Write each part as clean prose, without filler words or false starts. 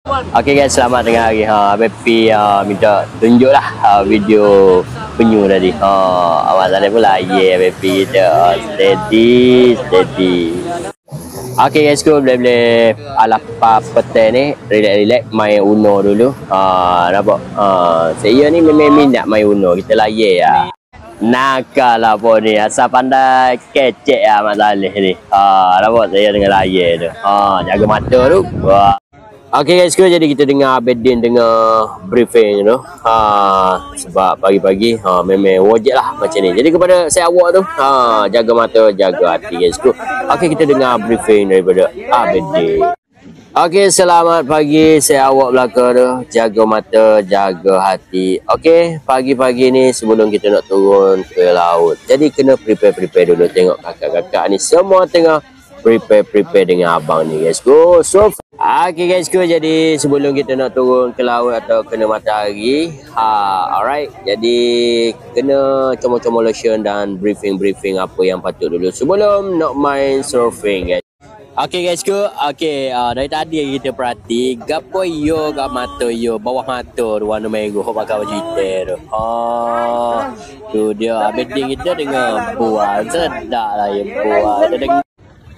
Okey guys, selamat tengah hari. Bepi minta tunjuklah video penyu tadi. Awak tadi pula Bepi kita steady. Okey guys, boleh ala pete ni relax main Uno dulu. Nampak. Saya ni memang minat main Uno. Kita layar ya. Nakal lah pun ni, asal pandai kecek lah Mak Saleh ni. Nampak saya dengan layar tu. Jaga mata tu. Okey guys, jadi kita dengar Abedin dengar briefing tu. Sebab pagi-pagi memang wajib lah macam ni. Jadi kepada saya awak tu, jaga mata, jaga hati guys. Okey, kita dengar briefing daripada Abedin. Okey, selamat pagi, saya awak belakang tu. Jaga mata, jaga hati. Okey, pagi-pagi ni sebelum kita nak turun ke laut, jadi kena prepare dulu. Tengok kakak-kakak ni semua tengah prepare dengan abang ni guys. Okey guys, jadi sebelum kita nak turun ke laut atau kena matahari, alright, jadi kena comot-comot lotion dan briefing apa yang patut dulu sebelum nak main surfing guys. Okey guys, dari tadi kita perhati gapo yo kat mata yo, bawah mata tu warna merah pakai baju hitam tu. Tu dia Abedin kita dengan buah sedap lah ya buah. Kita dengar.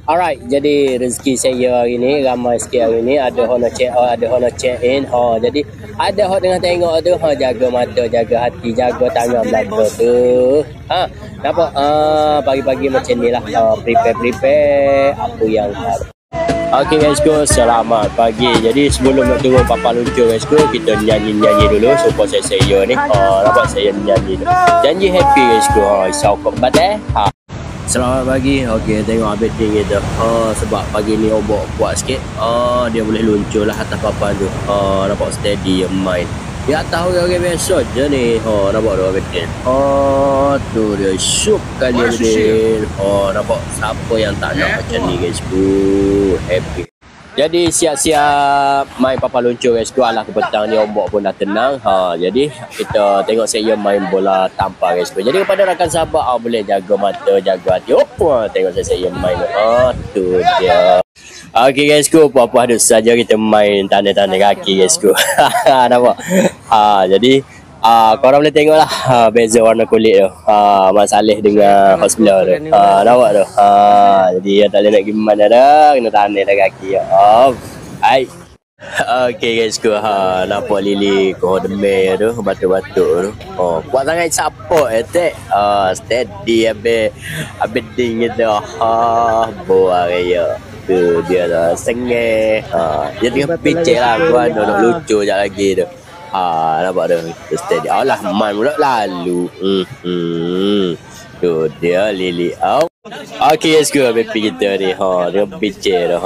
Alright, jadi rezeki saya hari ni ramai sikit hari ni. Ada hona check out, ada hona check in. Jadi ada hot tengah tengok tu, jaga mata, jaga hati, jaga tangan belaka tu. Nampak pagi-pagi macam ni lah. Prepare apa yang Okey guys, selamat pagi. Jadi sebelum nak turun papan luncur guys, kita nyanyi dulu support saya ni. Nampak saya nyanyi tu. Janji happy guys, isau kebat Selamat pagi. Okey, tengok Abedin kita. Sebab pagi ni ombak kuat sikit. Dia boleh luncur lah atas papan tu. Nampak steady main. Di atas orang-orang biasa je ni. Nampak tu Abedin. Tu dia syuk kali Abedin. Nampak siapa yang tak nak macam ni guys. Happy. Jadi siap-siap main papan luncur guys. Alah ke petang ni ombak pun dah tenang. Jadi kita tengok saya main bola tampar guys. Jadi kepada rakan sahabat boleh jaga mata, jaga hati. Tengok saya main. Tu dia. Okey guys, apa-apa ada saja kita main tanda-tanda kaki guys. Nampak. Jadi korang boleh tengok lah beza warna kulit tu. Mak Saleh dengan hospital tu. Nampak tu. Jadi yang tak boleh nak pergi mana dah, kena tanah dah kaki. Hai. Okey guys, nampak lili demir tu, batuk-batuk tu. Kuat sangat support tek. Steady Abedin kita. Buah raya. Tu dia dah sengih. Dia tengah picit lah kuat nak lucu sekejap lagi tu. Nampak tu steady. Alah man pula lalu. Tu dia lili. Okey guys, Bepi kita ni dia picit tu.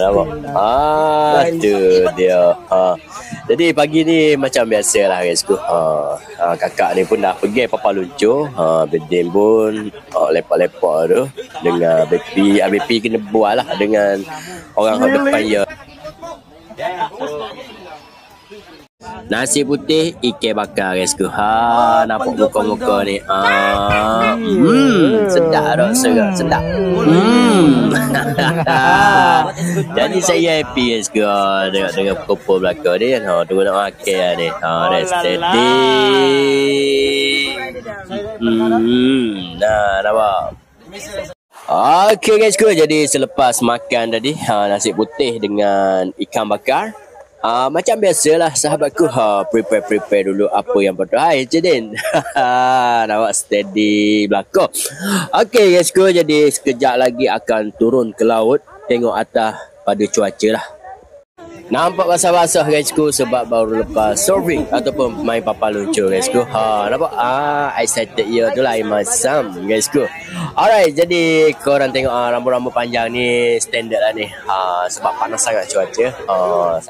Nampak. Tu dia. Jadi pagi ni macam biasa lah guys. Kakak ni pun dah pergi papan luncur. Abedin pun lepak-lepak tu dengan Bepi. Bepi kena buat lah dengan orang depan dia. Nasi putih ikan bakar guys. Nampak muka-muka ni. Sedap tak? Sedap. Jadi saya happy guys. Dengan pukul belakang ni. Tunggu nak makan ni. Steady. Nampak. Okey guys, jadi selepas makan tadi nasi putih dengan ikan bakar, macam biasalah sahabatku, prepare dulu apa yang patut. Hai Jedin. Nampak steady belakang. Okey guys, jadi sekejap lagi akan turun ke laut. Tengok atas pada cuaca lah. Nampak basah-basah guys sebab baru lepas surfing ataupun main papan luncur guys. Nampak excited ya tu lah masam guys. Alright, jadi korang tengok rambut-rambut panjang ni standard lah ni. Sebab panas sangat cuaca.